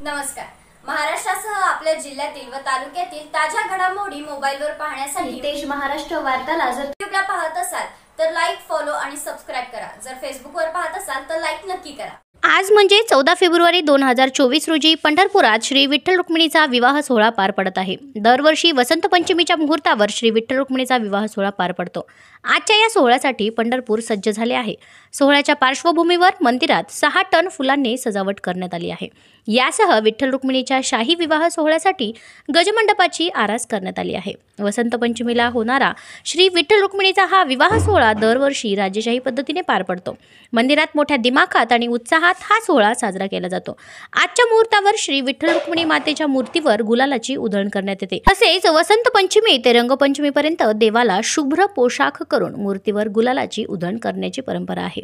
नमस्कार. महाराष्ट्रासह आपल्या जिल्ह्यातील व तालुक्यातील ताज्या घडामोडी मोबाईलवर पाहण्यासाठी तेज महाराष्ट्र वार्ताला जर यूट्यूबला पाहत असाल तर लाईक, फॉलो आणि सबस्क्राइब करा. जर फेसबुकवर पाहत असाल तर लाईक नक्की करा. आज म्हणजे 14 फेब्रुवारी 2024 रोजी पंढरपुरात श्री विठ्ठल रुक्मिणीचा विवाह सोहळा पार पडत आहे. दरवर्षी वसंत पंचमीच्या मुहूर्तावर श्री विठ्ठल रुक्मिणीचा विवाह सोहळा पार पडतो. आजच्या या सोहळ्यासाठी पंढरपूर सज्ज झाले आहे. सोहळ्याच्या पार्श्वभूमीवर मंदिरात 6 टन फुलांनी सजावट करण्यात आली आहे. यासह विठ्ठल रुक्मिणीच्या शाही विवाह सोहळ्यासाठी गजमंडपाची आरास करण्यात आली आहे. वसंत पंचमीला होणारा श्री विठ्ठल रुक्मिणीचा हा विवाह सोहळा दरवर्षी राजेशाही पद्धतीने पार पडतो. मंदिरात मोठ्या दिमाखात आणि उत्साहात हा सोहळा साजरा केला जातो. आजच्या मुहूर्तावर श्री विठ्ठल रुक्मिणी मातेच्या मूर्तीवर गुलालाची उधळण करण्यात येते. तसेच वसंत पंचमी ते रंगपंचमीपर्यंत देवाला शुभ्र पोशाख करून मूर्तीवर गुलालाची उधळण करण्याची परंपरा आहे.